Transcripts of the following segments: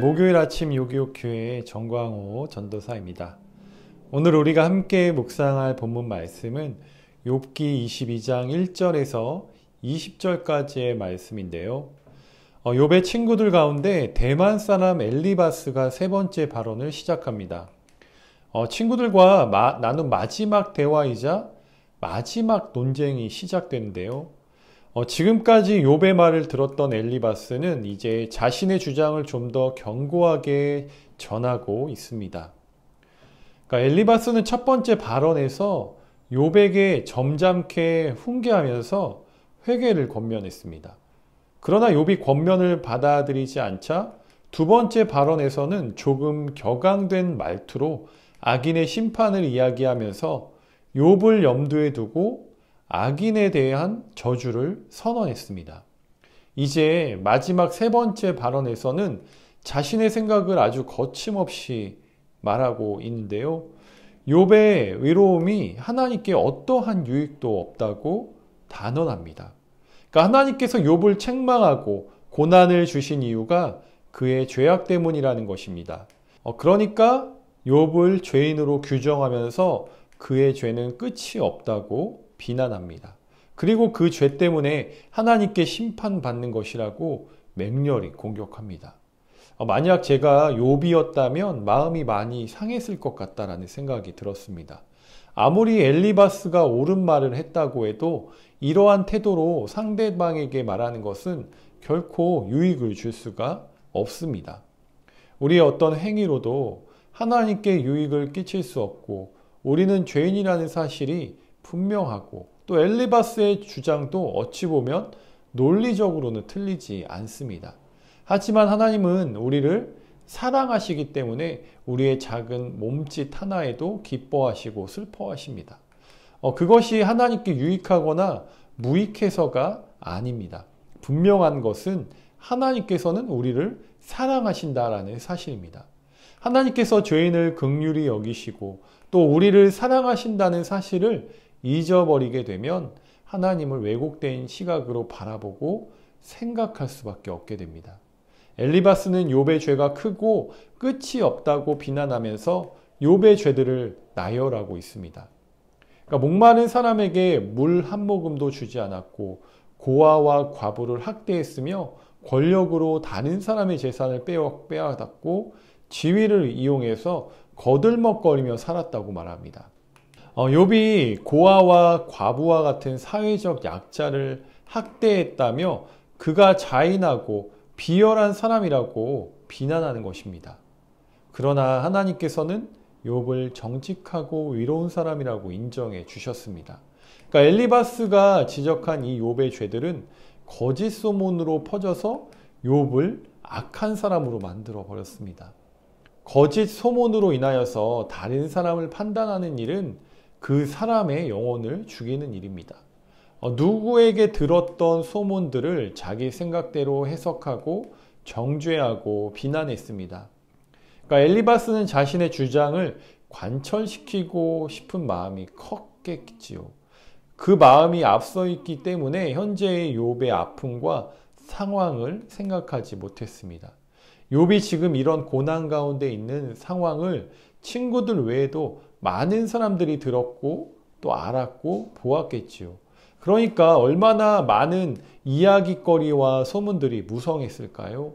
목요일 아침 요기요교회 정광호 전도사입니다. 오늘 우리가 함께 묵상할 본문 말씀은 욥기 22장 1절에서 20절까지의 말씀인데요. 욥의 친구들 가운데 대만 사람 엘리바스가 세 번째 발언을 시작합니다. 친구들과 나눈 마지막 대화이자 마지막 논쟁이 시작되는데요. 지금까지 욥의 말을 들었던 엘리바스는 이제 자신의 주장을 좀 더 견고하게 전하고 있습니다. 그러니까 엘리바스는 첫 번째 발언에서 욥에게 점잖게 훈계하면서 회개를 권면했습니다. 그러나 욥이 권면을 받아들이지 않자 두 번째 발언에서는 조금 격앙된 말투로 악인의 심판을 이야기하면서 욥을 염두에 두고 악인에 대한 저주를 선언했습니다. 이제 마지막 세 번째 발언에서는 자신의 생각을 아주 거침없이 말하고 있는데요. 욥의 위로움이 하나님께 어떠한 유익도 없다고 단언합니다. 그러니까 하나님께서 욥을 책망하고 고난을 주신 이유가 그의 죄악 때문이라는 것입니다. 그러니까 욥을 죄인으로 규정하면서 그의 죄는 끝이 없다고 비난합니다. 그리고 그 죄 때문에 하나님께 심판받는 것이라고 맹렬히 공격합니다. 만약 제가 욥이었다면 마음이 많이 상했을 것 같다라는 생각이 들었습니다. 아무리 엘리바스가 옳은 말을 했다고 해도 이러한 태도로 상대방에게 말하는 것은 결코 유익을 줄 수가 없습니다. 우리의 어떤 행위로도 하나님께 유익을 끼칠 수 없고 우리는 죄인이라는 사실이 분명하고 또 엘리바스의 주장도 어찌 보면 논리적으로는 틀리지 않습니다. 하지만 하나님은 우리를 사랑하시기 때문에 우리의 작은 몸짓 하나에도 기뻐하시고 슬퍼하십니다. 그것이 하나님께 유익하거나 무익해서가 아닙니다. 분명한 것은 하나님께서는 우리를 사랑하신다라는 사실입니다. 하나님께서 죄인을 긍휼히 여기시고 또 우리를 사랑하신다는 사실을 잊어버리게 되면 하나님을 왜곡된 시각으로 바라보고 생각할 수밖에 없게 됩니다. 엘리바스는 욥의 죄가 크고 끝이 없다고 비난하면서 욥의 죄들을 나열하고 있습니다. 그러니까 목마른 사람에게 물 한 모금도 주지 않았고 고아와 과부를 학대했으며 권력으로 다른 사람의 재산을 빼앗았고 지위를 이용해서 거들먹거리며 살았다고 말합니다. 욥이 고아와 과부와 같은 사회적 약자를 학대했다며 그가 자인하고 비열한 사람이라고 비난하는 것입니다. 그러나 하나님께서는 욥을 정직하고 위로운 사람이라고 인정해 주셨습니다. 그러니까 엘리바스가 지적한 이 욥의 죄들은 거짓 소문으로 퍼져서 욥을 악한 사람으로 만들어 버렸습니다. 거짓 소문으로 인하여서 다른 사람을 판단하는 일은 그 사람의 영혼을 죽이는 일입니다. 누구에게 들었던 소문들을 자기 생각대로 해석하고 정죄하고 비난했습니다. 그러니까 엘리바스는 자신의 주장을 관철시키고 싶은 마음이 컸겠지요. 그 마음이 앞서 있기 때문에 현재의 욥의 아픔과 상황을 생각하지 못했습니다. 욥이 지금 이런 고난 가운데 있는 상황을 친구들 외에도 많은 사람들이 들었고 또 알았고 보았겠지요. 그러니까 얼마나 많은 이야기거리와 소문들이 무성했을까요?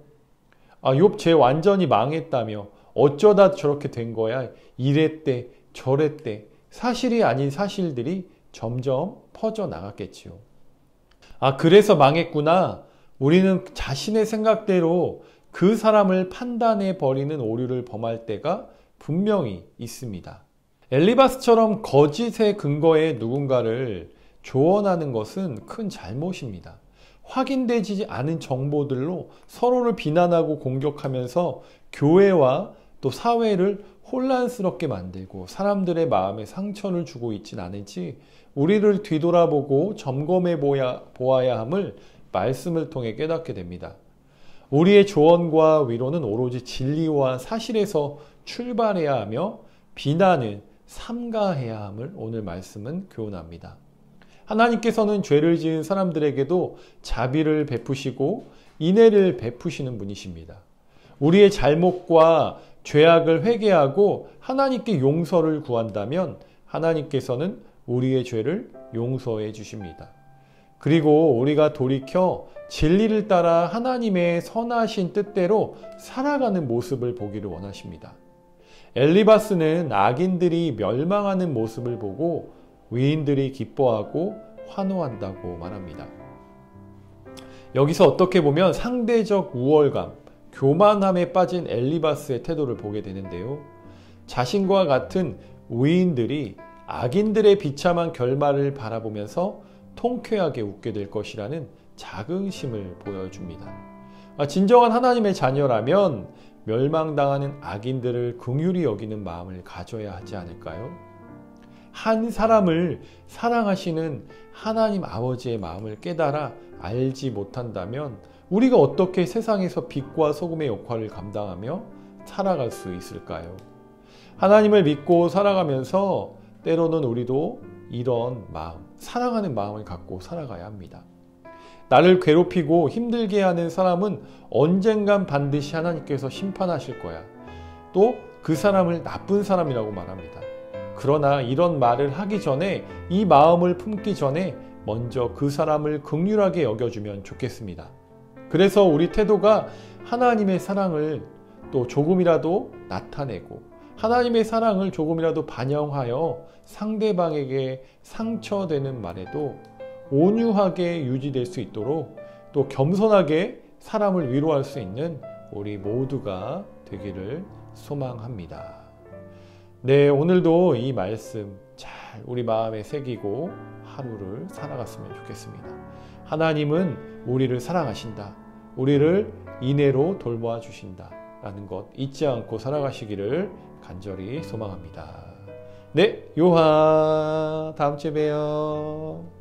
욥 쟤 완전히 망했다며 어쩌다 저렇게 된 거야. 이랬대 저랬대. 사실이 아닌 사실들이 점점 퍼져나갔겠지요. 그래서 망했구나. 우리는 자신의 생각대로 그 사람을 판단해 버리는 오류를 범할 때가 분명히 있습니다. 엘리바스처럼 거짓의 근거에 누군가를 조언하는 것은 큰 잘못입니다. 확인되지 않은 정보들로 서로를 비난하고 공격하면서 교회와 또 사회를 혼란스럽게 만들고 사람들의 마음에 상처를 주고 있진 않은지 우리를 뒤돌아보고 점검해 보아야 함을 말씀을 통해 깨닫게 됩니다. 우리의 조언과 위로는 오로지 진리와 사실에서 출발해야 하며 비난은 삼가해야 함을 오늘 말씀은 교훈합니다. 하나님께서는 죄를 지은 사람들에게도 자비를 베푸시고 인애를 베푸시는 분이십니다. 우리의 잘못과 죄악을 회개하고 하나님께 용서를 구한다면 하나님께서는 우리의 죄를 용서해 주십니다. 그리고 우리가 돌이켜 진리를 따라 하나님의 선하신 뜻대로 살아가는 모습을 보기를 원하십니다. 엘리바스는 악인들이 멸망하는 모습을 보고 의인들이 기뻐하고 환호한다고 말합니다. 여기서 어떻게 보면 상대적 우월감, 교만함에 빠진 엘리바스의 태도를 보게 되는데요. 자신과 같은 의인들이 악인들의 비참한 결말을 바라보면서 통쾌하게 웃게 될 것이라는 자긍심을 보여줍니다. 진정한 하나님의 자녀라면 멸망당하는 악인들을 긍휼히 여기는 마음을 가져야 하지 않을까요? 한 사람을 사랑하시는 하나님 아버지의 마음을 깨달아 알지 못한다면 우리가 어떻게 세상에서 빛과 소금의 역할을 감당하며 살아갈 수 있을까요? 하나님을 믿고 살아가면서 때로는 우리도 이런 마음, 사랑하는 마음을 갖고 살아가야 합니다. 나를 괴롭히고 힘들게 하는 사람은 언젠간 반드시 하나님께서 심판하실 거야. 또 그 사람을 나쁜 사람이라고 말합니다. 그러나 이런 말을 하기 전에, 이 마음을 품기 전에 먼저 그 사람을 긍휼하게 여겨주면 좋겠습니다. 그래서 우리 태도가 하나님의 사랑을 또 조금이라도 나타내고 하나님의 사랑을 조금이라도 반영하여 상대방에게 상처되는 말에도 온유하게 유지될 수 있도록 또 겸손하게 사람을 위로할 수 있는 우리 모두가 되기를 소망합니다. 네, 오늘도 이 말씀 잘 우리 마음에 새기고 하루를 살아갔으면 좋겠습니다. 하나님은 우리를 사랑하신다. 우리를 인애로 돌보아 주신다. 라는 것 잊지 않고 살아가시기를 간절히 소망합니다. 네, 요하 다음 주에 봬요.